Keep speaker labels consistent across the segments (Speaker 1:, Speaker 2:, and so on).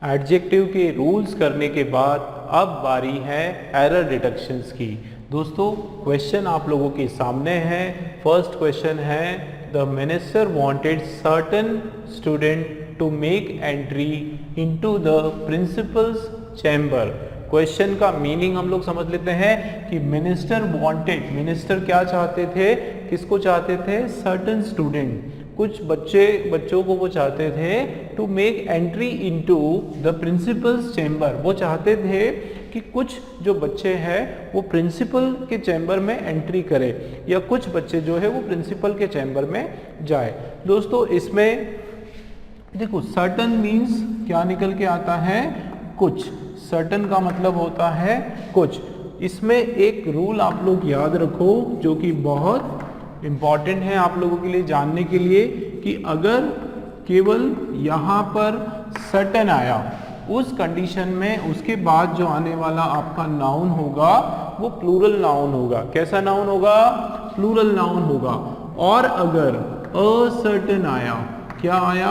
Speaker 1: Adjective के rules करने के बाद अब बारी है एरर डिटेक्शंस की। दोस्तों क्वेश्चन आप लोगों के सामने है। फर्स्ट क्वेश्चन है the minister wanted certain student to make entry into the principal's chamber. Question का मीनिंग हम लोग समझ लेते हैं कि मिनिस्टर वांटेड, मिनिस्टर क्या चाहते थे, किसको चाहते थे, सर्टेन स्टूडेंट, कुछ बच्चों को वो चाहते थे to make entry into the principal's chamber. वो चाहते थे कि कुछ जो बच्चे हैं वो प्रिंसिपल के चैम्बर में एंट्री करें, या कुछ बच्चे जो है वो प्रिंसिपल के चैम्बर में जाए। दोस्तों इसमें देखो सर्टन मीन्स क्या निकल के आता है, कुछ। सर्टन का मतलब होता है कुछ। इसमें एक रूल आप लोग याद रखो जो कि बहुत इम्पॉर्टेंट है आप लोगों के लिए जानने के लिए, कि अगर केवल यहाँ पर सर्टेन आया उस कंडीशन में उसके बाद जो आने वाला आपका नाउन होगा वो प्लूरल नाउन होगा। कैसा नाउन होगा, प्लूरल नाउन होगा। और अगर असर्टेन आया, क्या आया,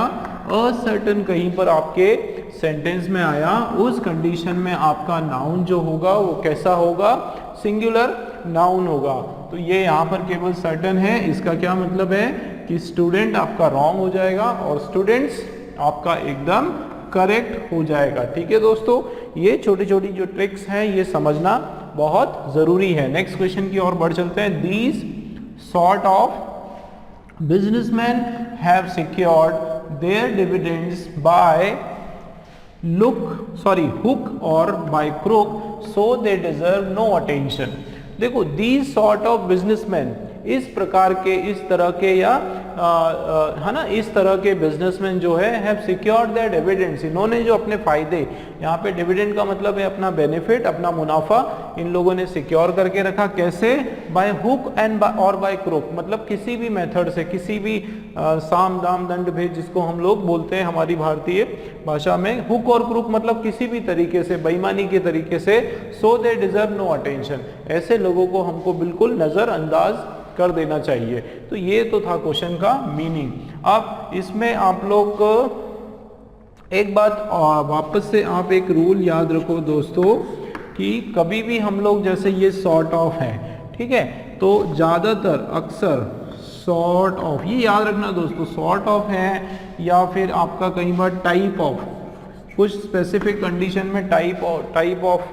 Speaker 1: असर्टेन कहीं पर आपके सेंटेंस में आया, उस कंडीशन में आपका नाउन जो होगा वो कैसा होगा, सिंगुलर नाउन होगा। तो ये यहाँ पर केवल सर्टेन है, इसका क्या मतलब है कि स्टूडेंट आपका रॉन्ग हो जाएगा और स्टूडेंट्स आपका एकदम करेक्ट हो जाएगा। ठीक है दोस्तों, ये छोटी छोटी जो ट्रिक्स हैं ये समझना बहुत ज़रूरी है। नेक्स्ट क्वेश्चन की ओर बढ़ चलते हैं। These sort of businessman have secured their dividends by hook or by crook, so they deserve no attention. देखो दीज सॉर्ट ऑफ बिजनेसमैन, इस प्रकार के, इस तरह के, या है ना, इस तरह के बिजनेसमैन जो है हैव सिक्योर्ड देयर डिविडेंड्स, इन्होंने जो अपने फायदे, यहाँ पे डिविडेंड का मतलब है अपना बेनिफिट, अपना मुनाफा, इन लोगों ने सिक्योर करके रखा। कैसे, बाय हुक एंड और बाय क्रूक, मतलब किसी भी मेथड से, किसी भी साम दाम दंड भेद जिसको हम लोग बोलते हैं हमारी भारतीय भाषा में, हुक और क्रूक मतलब किसी भी तरीके से, बेईमानी के तरीके से। सो दे डिजर्व नो अटेंशन, ऐसे लोगों को हमको बिल्कुल नजरअंदाज कर देना चाहिए। तो ये तो था क्वेश्चन का मीनिंग। अब इसमें आप लोग एक बात वापस से आप एक रूल याद रखो दोस्तों, कि कभी भी हम लोग जैसे ये सॉर्ट ऑफ है, ठीक है, तो ज़्यादातर अक्सर सॉर्ट ऑफ, ये याद रखना दोस्तों, सॉर्ट ऑफ है या फिर आपका कई बार टाइप ऑफ, कुछ स्पेसिफिक कंडीशन में टाइप ऑफ,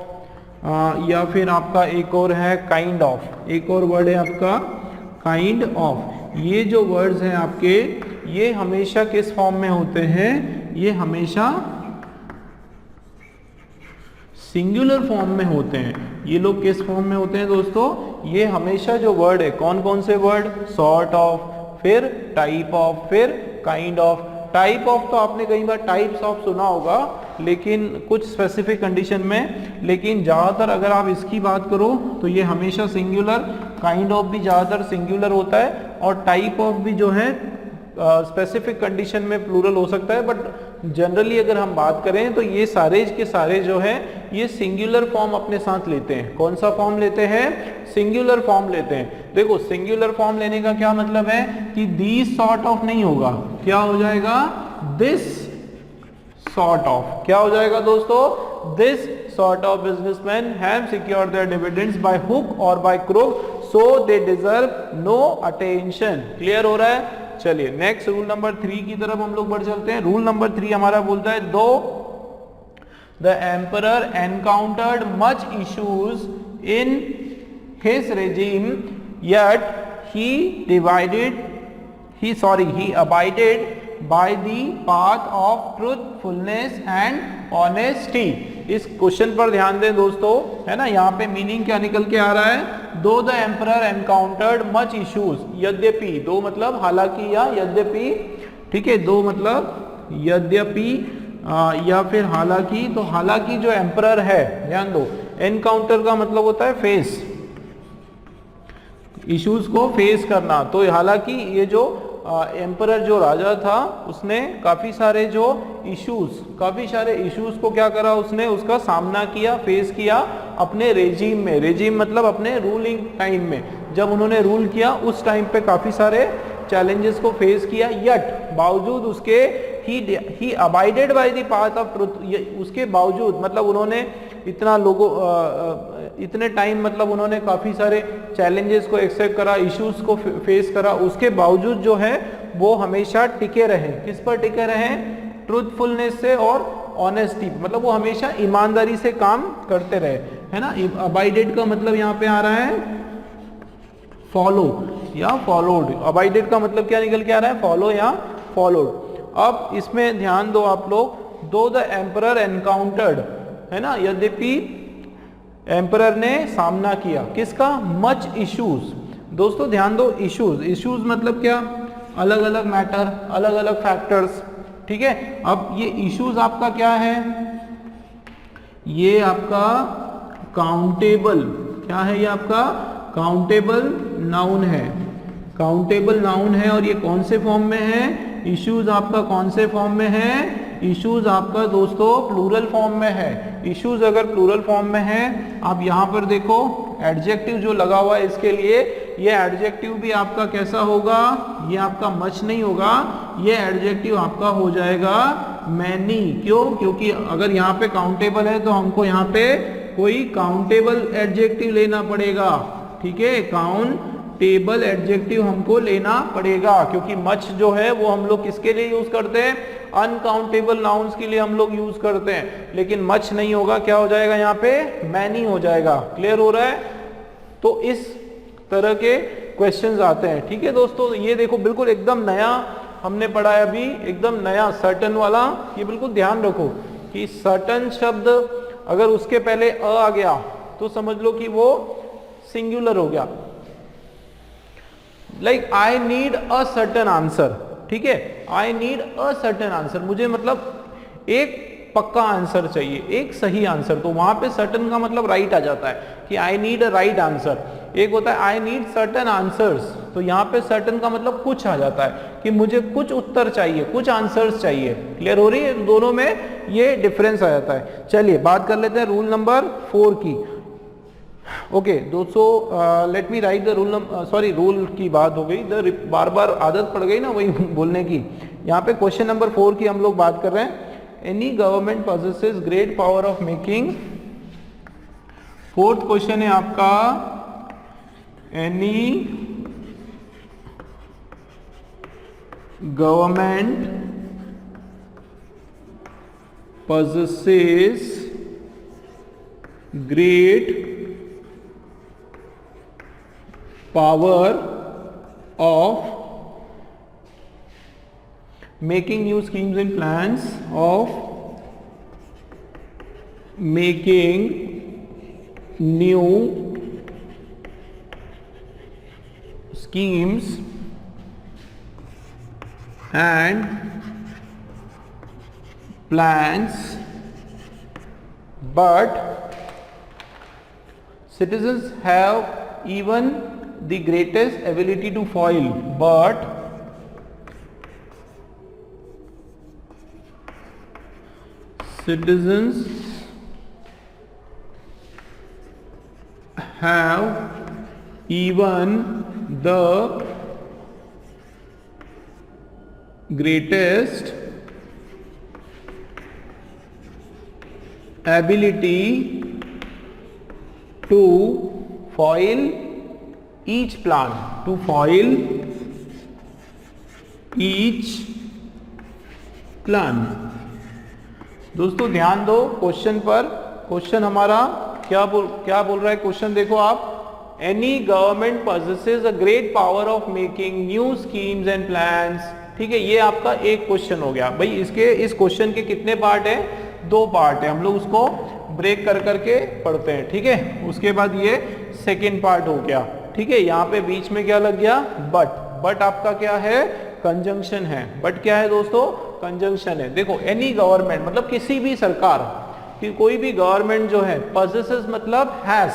Speaker 1: या फिर आपका एक और है काइंड ऑफ, एक और वर्ड है आपका काइंड ऑफ। ये जो वर्ड्स हैं आपके, ये हमेशा किस फॉर्म में होते हैं, ये हमेशा सिंगुलर फॉर्म में होते हैं। ये लोग किस फॉर्म में होते हैं दोस्तों, ये हमेशा जो वर्ड है, कौन कौन से वर्ड, सॉर्ट ऑफ, फिर टाइप ऑफ, फिर काइंड ऑफ। टाइप ऑफ तो आपने कई बार टाइप्स ऑफ सुना होगा, लेकिन कुछ स्पेसिफिक कंडीशन में, लेकिन ज़्यादातर अगर आप इसकी बात करो तो ये हमेशा सिंगुलर, काइंड ऑफ भी ज़्यादातर सिंगुलर होता है, और टाइप ऑफ भी जो है स्पेसिफिक कंडीशन में प्लूरल हो सकता है, बट जनरली अगर हम बात करें तो ये सारे के सारे जो है ये सिंगुलर फॉर्म अपने साथ लेते हैं। कौन सा फॉर्म लेते हैं, सिंगुलर फॉर्म लेते हैं। देखो सिंगुलर फॉर्म लेने का क्या मतलब है कि दीज सॉर्ट ऑफ नहीं होगा, क्या हो जाएगा, दिस सॉर्ट ऑफ। क्या हो जाएगा दोस्तों, this sort of businessmen have secured their dividends by hook or by crook, so they deserve no attention। Clear हो रहा है। चलिए नेक्स्ट रूल नंबर 3 की तरफ हम लोग बढ़ चलते हैं। रूल नंबर 3 हमारा बोलता है, दो the emperor encountered much issues in his regime yet he abided by the path of truthfulness and honesty। इस क्वेश्चन पर ध्यान दें दोस्तों, है ना, यहाँ पे मीनिंग क्या निकल के आ रहा है, दो the emperor encountered much issues, यद्यपि, दो मतलब हालांकि या यद्यपि, ठीक है, दो मतलब यद्यपि या फिर हालांकि। तो हालांकि जो एम्परर है, ध्यान दो, एनकाउंटर का मतलब होता है फेस, इश्यूज को फेस करना। तो हालांकि ये जो एम्परर जो राजा था उसने काफ़ी सारे इश्यूज को क्या करा, उसने उसका सामना किया, फेस किया अपने रेजिम में। रेजिम मतलब अपने रूलिंग टाइम में, जब उन्होंने रूल किया उस टाइम पे काफ़ी सारे चैलेंजेस को फेस किया, यट बावजूद उसके he abided by the path of truth, उसके बावजूद मतलब उन्होंने इतना लोगों इतने टाइम मतलब उन्होंने काफ़ी सारे चैलेंजेस को एक्सेप्ट करा, इश्यूज को फेस करा, उसके बावजूद जो है वो हमेशा टिके रहे। किस पर टिके रहे? ट्रूथफुलनेस से और ऑनेस्टी, मतलब वो हमेशा ईमानदारी से काम करते रहे, है ना। अबाइडेड का मतलब यहाँ पे आ रहा है फॉलो या फॉलोड। अबाइडेड का मतलब क्या निकल के आ रहा है? फॉलो या फॉलोड। अब इसमें ध्यान दो आप लोग, दो द एम्परर एनकाउंटर्ड, है ना, यद्यपि एम्परर ने सामना किया किसका? Much issues. दोस्तों ध्यान दो, इश्यूज मतलब क्या? अलग अलग मैटर, अलग अलग फैक्टर्स, ठीक है। अब ये इश्यूज आपका क्या है? ये आपका काउंटेबल, क्या है ये आपका? काउंटेबल नाउन है, काउंटेबल नाउन है। और ये कौन से फॉर्म में है? इश्यूज आपका कौन से फॉर्म में है? इश्यूज आपका दोस्तों प्लूरल फॉर्म में है। इश्यूज अगर प्लूरल फॉर्म में है, आप यहाँ पर देखो एडजेक्टिव जो लगा हुआ है इसके लिए, ये एडजेक्टिव भी आपका कैसा होगा? ये आपका मच नहीं होगा, ये एडजेक्टिव आपका हो जाएगा मैनी। क्यों? क्योंकि अगर यहाँ पे काउंटेबल है तो हमको यहाँ पे कोई काउंटेबल एडजेक्टिव लेना पड़ेगा, ठीक है। काउंटेबल एडजेक्टिव हमको लेना पड़ेगा, क्योंकि मच जो है वो हम लोग किसके लिए यूज करते हैं? अनकाउंटेबल नाउन्स के लिए हम लोग यूज करते हैं, लेकिन मच नहीं होगा, क्या हो जाएगा यहाँ पे? मैनी हो जाएगा। क्लियर हो रहा है? तो इस तरह के क्वेश्चंस आते हैं, ठीक है दोस्तों। ये देखो बिल्कुल एकदम नया हमने पढ़ा है अभी, एकदम नया सर्टन वाला। ये बिल्कुल ध्यान रखो कि सर्टन शब्द अगर उसके पहले अ आ गया तो समझ लो कि वो सिंगुलर हो गया। Like I need a certain answer, ठीक है। I need a certain answer, मुझे मतलब एक पक्का आंसर चाहिए, एक सही आंसर। तो वहां पे सर्टन का मतलब राइट आ जाता है कि I need a right answer. एक होता है आई नीड सर्टन आंसर्स, तो यहाँ पे सर्टन का मतलब कुछ आ जाता है कि मुझे कुछ उत्तर चाहिए, कुछ आंसर्स चाहिए। क्लियर हो रही है? दोनों में ये डिफरेंस आ जाता है। चलिए बात कर लेते हैं रूल नंबर 4 की। ओके दोस्तों, let me right the rule number, sorry rule की बात हो गई, बार बार आदत पड़ गई ना वही बोलने की। यहाँ पे क्वेश्चन नंबर 4 की हम लोग बात कर रहे हैं। Any government possesses great power of making, fourth question है आपका, any government possesses great power of making new schemes and plans, of making new schemes and plans, but citizens have even the greatest ability to foil, but citizens have even the greatest ability to foil each plan, to foil each plan। दोस्तों ध्यान दो question पर। Question हमारा क्या बोल रहा है? Question देखो आप, any government possesses a great power of making new schemes and plans, ठीक है। ये आपका एक क्वेश्चन हो गया भाई। इस क्वेश्चन के कितने पार्ट है? 2 पार्ट है। हम लोग उसको ब्रेक कर करके पढ़ते हैं, ठीक है। उसके बाद ये सेकेंड पार्ट हो गया, ठीक है। यहाँ पे बीच में क्या लग गया? बट आपका क्या है? कंजंक्शन है। बट क्या है दोस्तों? कंजंक्शन है। देखो एनी गवर्नमेंट मतलब किसी भी सरकार कि कोई भी गवर्नमेंट जो है, possesses मतलब हैज,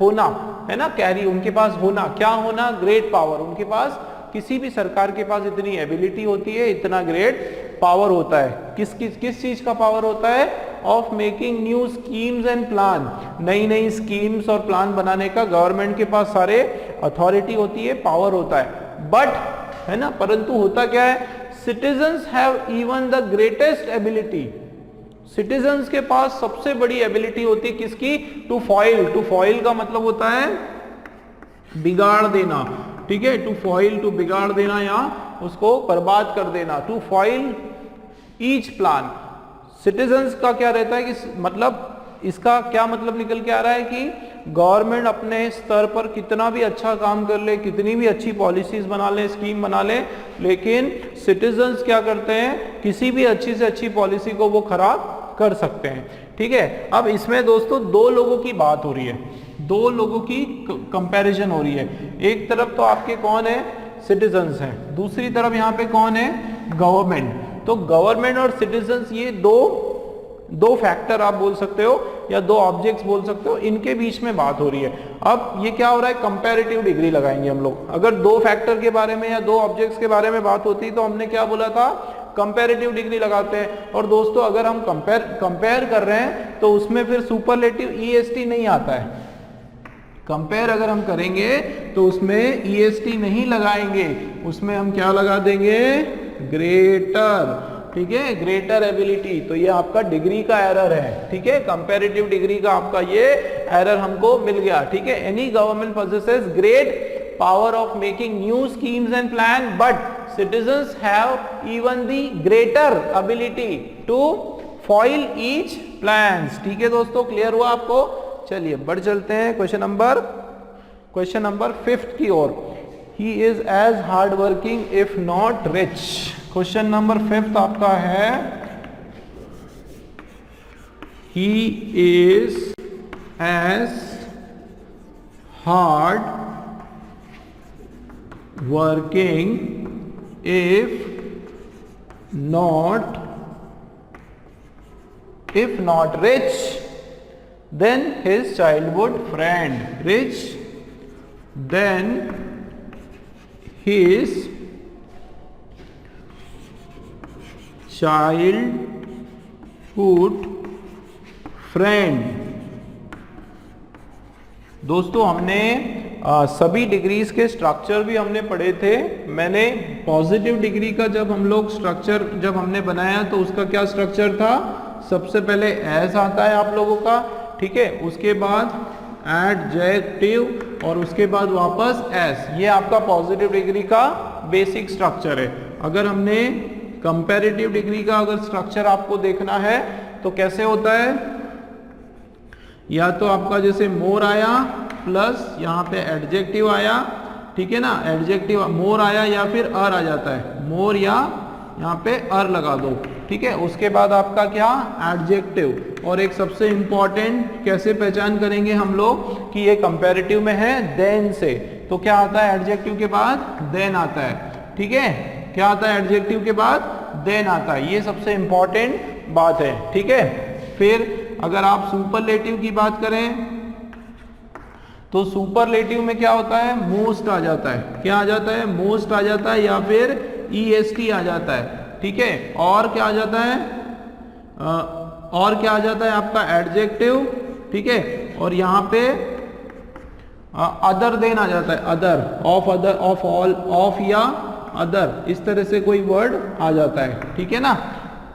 Speaker 1: होना, है ना, कैरी, उनके पास होना, क्या होना? Great power. उनके पास, किसी भी सरकार के पास इतनी एबिलिटी होती है, इतना ग्रेट पावर होता है। किस चीज का पावर होता है? Of making new schemes and plan, नई स्कीम्स और प्लान बनाने का गवर्नमेंट के पास सारे अथॉरिटी होती है, पावर होता है। बट, है ना, परंतु होता क्या है? Citizens have even the greatest ability, citizens के पास सबसे बड़ी एबिलिटी होती है किसकी? To foil. टू फॉइल का मतलब होता है बिगाड़ देना, ठीक है, टू फॉइल, टू बिगाड़ देना या उसको बर्बाद कर देना, to foil each plan. Citizens का क्या रहता है कि मतलब इसका क्या मतलब निकल के आ रहा है कि गवर्नमेंट अपने स्तर पर कितना भी अच्छा काम कर ले, कितनी भी अच्छी पॉलिसीज बना ले, स्कीम बना ले, लेकिन सिटीजन्स क्या करते हैं, किसी भी अच्छी से अच्छी पॉलिसी को वो खराब कर सकते हैं, ठीक है। अब इसमें दोस्तों दो लोगों की बात हो रही है, दो लोगों की कंपैरिजन हो रही है। एक तरफ तो आपके कौन है? सिटीजन्स हैं, दूसरी तरफ यहाँ पे कौन है? गवर्नमेंट। तो गवर्नमेंट और सिटीजन्स ये दो फैक्टर आप बोल सकते हो या दो ऑब्जेक्ट्स बोल सकते हो, इनके बीच में बात हो रही है। अब ये क्या हो रहा है? कंपैरेटिव डिग्री लगाएंगे हम लोग। अगर दो फैक्टर के बारे में या दो ऑब्जेक्ट्स के बारे में बात होती तो हमने क्या बोला था? कंपैरेटिव डिग्री लगाते हैं। और दोस्तों अगर हम कंपेयर कर रहे हैं तो उसमें फिर सुपरलेटिव EST नहीं आता है। कंपेयर अगर हम करेंगे तो उसमें EST नहीं लगाएंगे, उसमें हम क्या लगा देंगे? ग्रेटर, ठीक है, ग्रेटर एबिलिटी। तो ये आपका डिग्री का एरर है, ठीक है, कंपैरेटिव डिग्री का आपका ये एरर हमको मिल गया, ठीक है। Any government possesses great power of making new schemes and plan, but citizens have even the greater ability to foil each plans। ठीक है दोस्तों, क्लियर हुआ आपको? चलिए बढ़ चलते हैं क्वेश्चन नंबर 5 की ओर। He is as hard working if not rich। Question number 5 आपका है He is as hard working if not rich than his childhood friend, rich than his childhood friend. दोस्तों हमने सभी डिग्रीज के स्ट्रक्चर भी हमने पढ़े थे। मैंने पॉजिटिव डिग्री का जब हम लोग स्ट्रक्चर जब हमने बनाया तो उसका क्या स्ट्रक्चर था? सबसे पहले एज आता है आप लोगों का, ठीक है, उसके बाद एडजेक्टिव और उसके बाद वापस एस। ये आपका पॉजिटिव डिग्री का बेसिक स्ट्रक्चर है। अगर हमने कंपैरेटिव डिग्री का अगर स्ट्रक्चर आपको देखना है तो कैसे होता है? या तो आपका जैसे मोर आया प्लस यहाँ पे एडजेक्टिव आया, ठीक है ना, एडजेक्टिव मोर आया या फिर अर आ जाता है, मोर या यहाँ पे अर लगा दो, ठीक है। उसके बाद आपका क्या? एडजेक्टिव। और एक सबसे इंपॉर्टेंट कैसे पहचान करेंगे हम लोग कि ये कंपैरेटिव में है? देन से। तो क्या आता है एडजेक्टिव के बाद? देन आता है, ठीक है। क्या आता है एडजेक्टिव के बाद? देन आता है। ये सबसे इंपॉर्टेंट बात है, ठीक है। फिर अगर आप सुपरलेटिव की बात करें तो सुपरलेटिव में क्या होता है? मोस्ट आ जाता है। क्या आ जाता है? मोस्ट आ जाता है या फिर EST आ जाता है, ठीक है। और क्या आ जाता है? और क्या आ जाता है आपका? एडजेक्टिव, ठीक है। और यहाँ पे अदर देन आ जाता है, अदर, ऑफ ऑल, ऑफ या अदर, इस तरह से कोई वर्ड आ जाता है, ठीक है ना।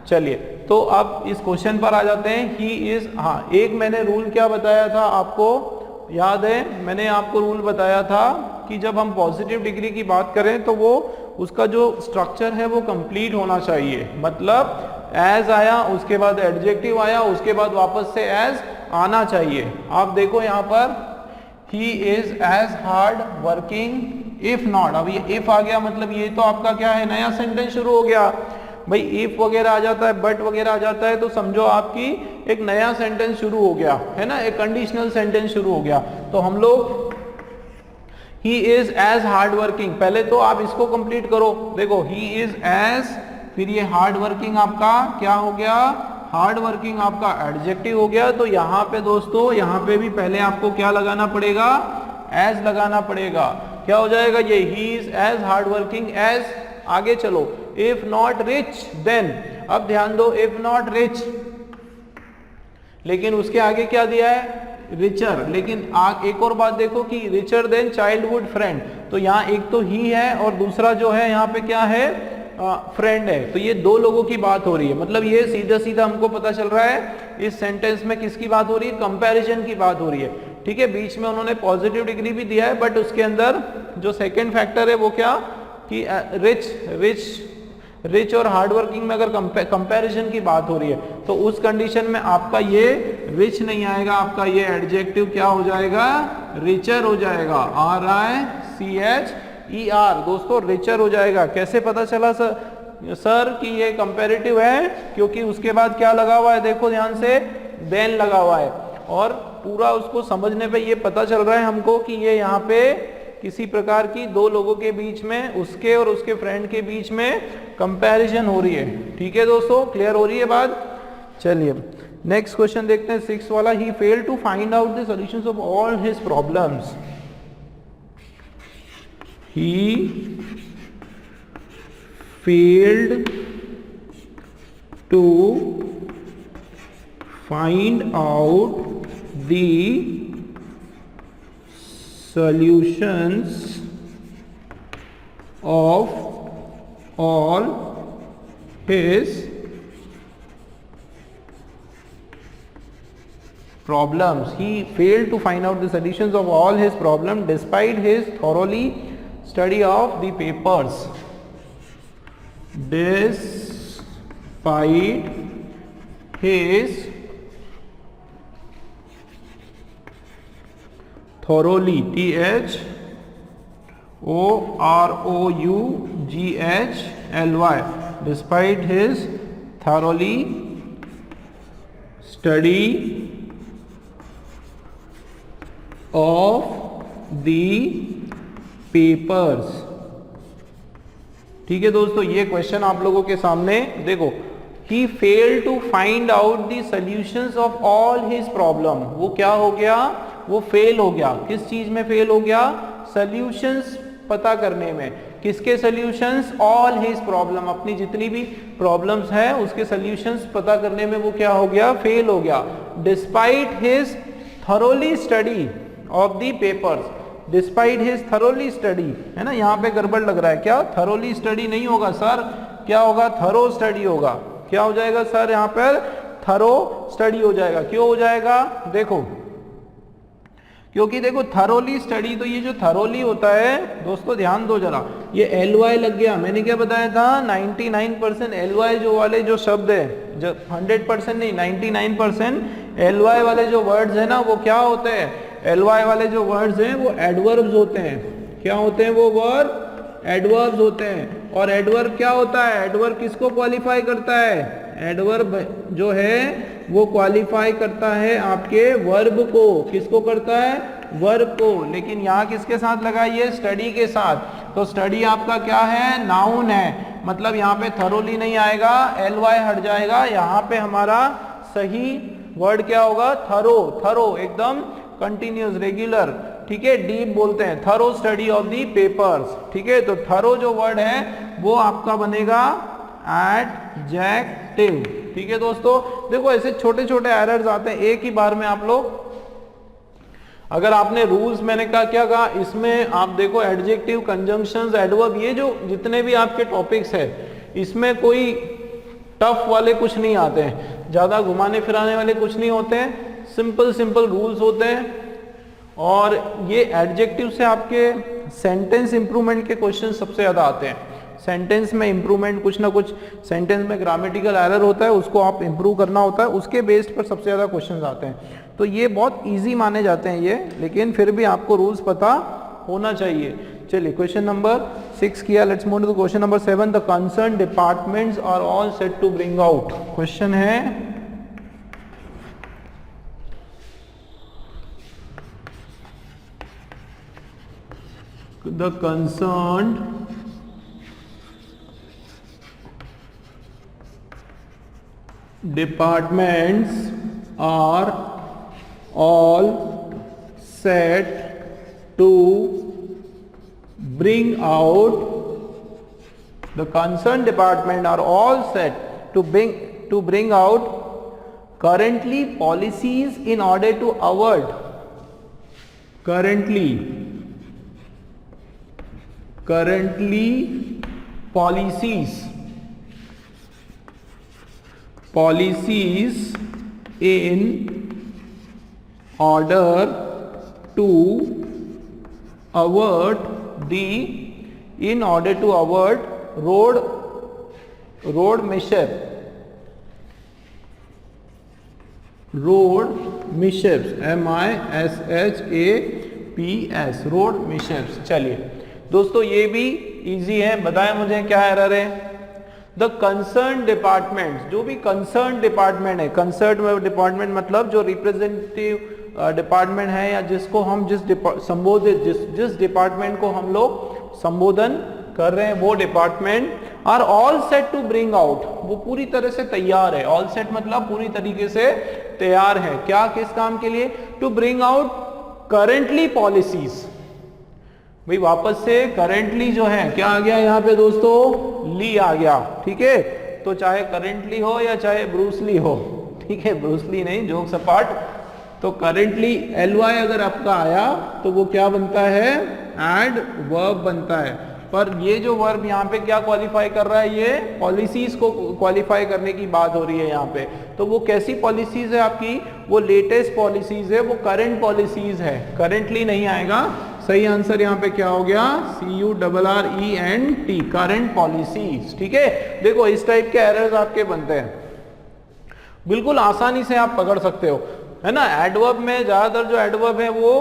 Speaker 1: चलिए तो अब इस क्वेश्चन पर आ जाते हैं। ही इज, हाँ, एक मैंने रूल क्या बताया था आपको याद है? मैंने आपको रूल बताया था कि जब हम पॉजिटिव डिग्री की बात करें तो वो उसका जो स्ट्रक्चर है वो कंप्लीट होना चाहिए। मतलब एज आया, उसके बाद एडजेक्टिव आया, उसके बाद वापस से एज आना चाहिए। आप देखो यहाँ पर he is as hard working if not. अब ये इफ आ गया मतलब ये तो आपका क्या है? नया सेंटेंस शुरू हो गया भाई। इफ वगैरह आ जाता है, बट वगैरह आ जाता है तो समझो आपकी एक नया सेंटेंस शुरू हो गया है ना, एक कंडीशनल सेंटेंस शुरू हो गया। तो हम लोग he is as hard working, पहले तो आप इसको कंप्लीट करो। देखो ही इज एज, फिर ये हार्ड वर्किंग आपका क्या हो गया? हार्ड वर्किंग आपका एडजेक्टिव हो गया। तो यहाँ पे दोस्तों, यहाँ पे भी पहले आपको क्या लगाना पड़ेगा? एज लगाना पड़ेगा। क्या हो जाएगा ये? He is as hard working as. आगे चलो, इफ नॉट रिच देन। अब ध्यान दो, इफ नॉट रिच, लेकिन उसके आगे क्या दिया है? रिचर। लेकिन एक और बात देखो कि रिचर देन चाइल्डहुड फ्रेंड। तो यहाँ एक तो ही है और दूसरा जो है यहाँ पे क्या है? फ्रेंड है। तो ये दो लोगों की बात हो रही है, मतलब ये सीधा सीधा हमको पता चल रहा है इस सेंटेंस में किसकी बात हो रही है, कंपैरिजन की बात हो रही है। ठीक है, बीच में उन्होंने पॉजिटिव डिग्री भी दिया है, बट उसके अंदर जो सेकेंड फैक्टर है वो क्या कि रिच और हार्डवर्किंग में अगर कंपैरिजन की बात हो रही है तो उस कंडीशन में आपका ये रिच नहीं आएगा, आपका ये एडजेक्टिव क्या हो जाएगा, रिचर हो जाएगा, RICHER। दोस्तों रिचर हो जाएगा। कैसे पता चला सर कि ये कंपैरेटिव है, क्योंकि उसके बाद क्या लगा हुआ है, देखो ध्यान से, देन लगा हुआ है, और पूरा उसको समझने पे ये पता चल रहा है हमको कि ये यहाँ पे किसी प्रकार की दो लोगों के बीच में, उसके और उसके फ्रेंड के बीच में कंपैरिजन हो रही है। ठीक है दोस्तों, क्लियर हो रही है बात। चलिए नेक्स्ट क्वेश्चन देखते हैं, 6 वाला। He failed to find out the solutions of all his problems. He failed to find out the solutions of all his problems. He failed to find out the solutions of all his problems despite his thoroughly study of the papers. Despite his thoroughly, THOROUGHLY, despite his thoroughly study of the papers। ठीक है दोस्तों, ये question आप लोगों के सामने देखो। He failed to find out the solutions of all his problem। वो क्या हो गया, वो फेल हो गया। किस चीज में फेल हो गया, सॉल्यूशंस पता करने में। किसके सॉल्यूशंस, ऑल हिज प्रॉब्लम, अपनी जितनी भी प्रॉब्लम्स है उसके सॉल्यूशंस पता करने में वो क्या हो गया, फेल हो गया। Despite his thoroughly study of the papers, despite his thoroughly study, है ना, यहाँ पे गड़बड़ लग रहा है क्या, थरोली स्टडी नहीं होगा सर, क्या होगा, थरो स्टडी होगा। क्या हो जाएगा सर, यहाँ पर थरो स्टडी हो जाएगा। क्यों हो जाएगा, देखो, क्योंकि देखो थरोली स्टडी, तो ये जो थरोली होता है दोस्तों ध्यान दो जरा, ये LY लग गया। मैंने क्या बताया था, 99% LY जो वाले जो शब्द है, जो 100% नहीं 99% LY वाले जो वर्ड्स है ना, वो क्या होते हैं, LY वाले जो वर्ड्स हैं वो एडवर्ब्स होते हैं। क्या होते हैं वो वर्ड, एडवर्ब्स होते हैं। और एडवर्ब क्या होता है, एडवर्ब किसको क्वालिफाई करता है, एडवर्ब जो है वो क्वालिफाई करता है आपके वर्ब को। किसको करता है, वर्ब को। लेकिन यहाँ किसके साथ लगाइए, स्टडी के साथ। तो स्टडी आपका क्या है, नाउन है, मतलब यहाँ पे थरोली नहीं आएगा, LY हट जाएगा। यहाँ पे हमारा सही वर्ड क्या होगा, थरो, थरो एकदम कंटिन्यूस, रेगुलर, ठीक है, डीप बोलते हैं, thorough study of the papers. ठीक है, तो थरो जो वर्ड है वो आपका बनेगा एडजेक्टिव। ठीक है दोस्तों, देखो ऐसे छोटे छोटे एरर्स आते हैं एक ही बार में। आप लोग अगर आपने रूल्स, मैंने कहा क्या कहा, इसमें आप देखो एडजेक्टिव, कंजंक्शंस, एडवर्ब, ये जो जितने भी आपके टॉपिक्स है इसमें कोई टफ वाले कुछ नहीं आते हैं, ज्यादा घुमाने फिराने वाले कुछ नहीं होते हैं, सिंपल सिंपल रूल्स होते हैं। और ये एडजेक्टिव से आपके सेंटेंस इंप्रूवमेंट के क्वेश्चन सबसे ज्यादा आते हैं। सेंटेंस में इंप्रूवमेंट, कुछ ना कुछ सेंटेंस में ग्रामेटिकल एरर होता है, उसको आप इंप्रूव करना होता है, उसके बेस्ड पर सबसे ज़्यादा क्वेश्चंस आते हैं। तो ये बहुत इजी माने जाते हैं ये, लेकिन फिर भी आपको रूल्स पता होना चाहिए। चलिए क्वेश्चन नंबर 6 किया, let's move to question number 7। The concern departments are all set to bring out. Question है the concerned departments are all set to bring out, the concerned department are all set to bring out currently policies in order to avoid currently policies policies in order to avert road mishaps, MISHAPS, road mishaps. चलिए दोस्तों ये भी easy है, बताएं मुझे क्या error है। The concern department, जो भी कंसर्न डिपार्टमेंट है, कंसर्न डिपार्टमेंट मतलब जो रिप्रेजेंटेटिव डिपार्टमेंट है या जिसको हम जिस डिपार्टमेंट को हम लोग संबोधन कर रहे हैं वो department are all set to bring out, वो पूरी तरह से तैयार है। ऑल सेट मतलब पूरी तरीके से तैयार है, क्या, किस काम के लिए, to bring out currently policies. भाई वापस से करेंटली जो है क्या आ गया यहाँ पे दोस्तों, ली आ गया, ठीक है। तो चाहे करेंटली हो या चाहे ब्रूसली हो, ठीक है, ब्रूसली नहीं, जोक्स अपार्ट। तो करेंटली LY अगर आपका आया तो वो क्या बनता है, एडवर्ब बनता है। पर ये जो वर्ब यहाँ पे क्या क्वालिफाई कर रहा है, ये पॉलिसीज को क्वालिफाई करने की बात हो रही है यहाँ पे। तो वो कैसी पॉलिसीज है आपकी, वो लेटेस्ट पॉलिसीज है, वो करंट पॉलिसीज है, करेंटली नहीं आएगा। सही आंसर यहाँ पे क्या हो गया, CURRENT, करंट पॉलिसीज, ठीक है। देखो इस टाइप के एरर्स आपके बनते हैं, बिल्कुल आसानी से आप पकड़ सकते हो, है ना। एडवर्ब में ज्यादातर जो एडवर्ब है वो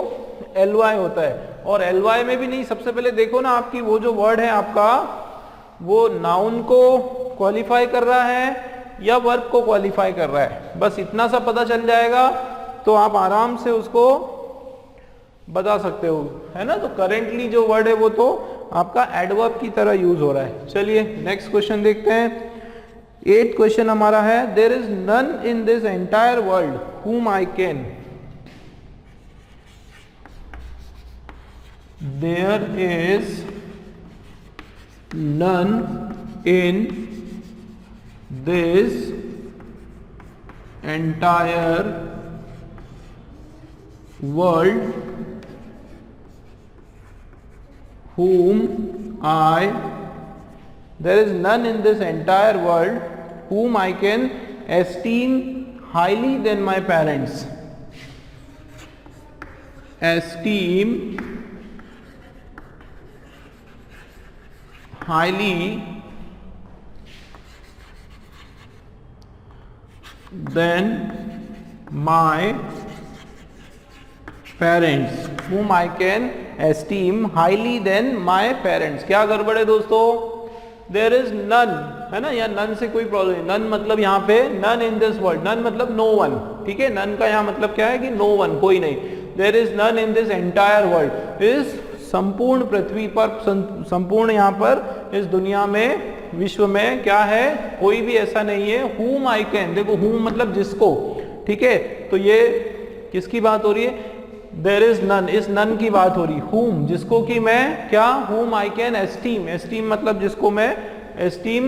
Speaker 1: LY होता है, और LY में भी नहीं, सबसे पहले देखो ना आपकी वो जो वर्ड है आपका, वो नाउन को क्वालिफाई कर रहा है या वर्ब को क्वालिफाई कर रहा है, बस इतना सा पता चल जाएगा तो आप आराम से उसको बता सकते हो, है ना। तो करेंटली जो वर्ड है वो तो आपका एडवर्ब की तरह यूज हो रहा है। चलिए नेक्स्ट क्वेश्चन देखते हैं। 8th क्वेश्चन हमारा है, there is none in this entire world whom I can, there is none in this entire world whom I, there is none in this entire world whom I can esteem highly than my parents. Esteem highly than my parents, whom I can esteem highly than my parents। क्या गड़बड़ है दोस्तों, there is none, है ना, या none से कोई problem नहीं। नन मतलब यहाँ पे none in this world, none मतलब नो वन, ठीक है। नन का यहाँ मतलब क्या है कि नो वन, कोई नहीं। There is none in this entire world, इस संपूर्ण पृथ्वी पर, संपूर्ण यहाँ पर इस दुनिया में, विश्व में क्या है, कोई भी ऐसा नहीं है। whom I can, देखो whom मतलब जिसको, ठीक है। तो ये किसकी बात हो रही है, देयर इज नन, इस नन की बात हो रही। whom जिसको कि मैं क्या, whom I can esteem, esteem मतलब जिसको मैं esteem,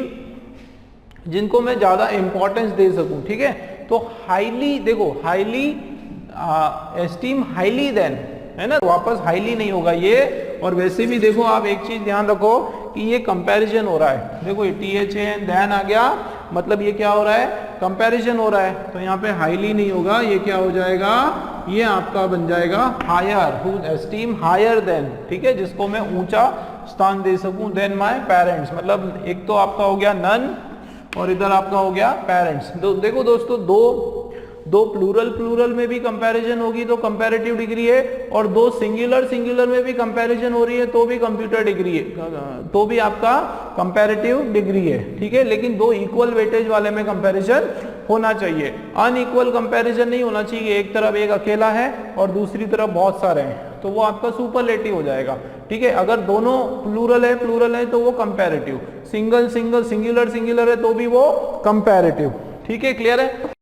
Speaker 1: जिनको मैं ज्यादा इंपॉर्टेंस दे सकूं, ठीक है। तो हाईली, देखो हाईली, एस्टीम हाईली देन, है ना, वापस हाईली नहीं होगा ये। और वैसे भी देखो आप एक चीज ध्यान रखो कि ये कंपैरिजन हो रहा है, देखो ये THAN देन आ गया, मतलब ये क्या हो रहा है, कंपैरिजन हो रहा है। तो यहाँ पे हाईली नहीं होगा, ये क्या हो जाएगा, ये आपका बन जाएगा higher, who esteem higher than, ठीक है, जिसको मैं ऊंचा स्थान दे सकूं, देन माय पेरेंट्स। मतलब एक तो आपका हो गया नन और इधर आपका हो गया पेरेंट्स। देखो दोस्तों, दो प्लूरल में भी कंपैरिजन होगी तो कंपैरेटिव डिग्री है, और दो सिंगुलर में भी कंपैरिजन हो रही है तो भी कंप्यूटर डिग्री है, तो भी आपका कंपैरेटिव डिग्री है, ठीक है। लेकिन दो इक्वल वेटेज वाले में कंपैरिजन होना चाहिए, अनइक्वल कंपैरिजन नहीं होना चाहिए। एक तरफ एक अकेला है और दूसरी तरफ बहुत सारे हैं, तो वो आपका सुपरलेटिव हो जाएगा, ठीक है। अगर दोनों प्लूरल है तो वो कंपैरेटिव, सिंगुलर है तो भी वो कंपैरेटिव, ठीक है, क्लियर है।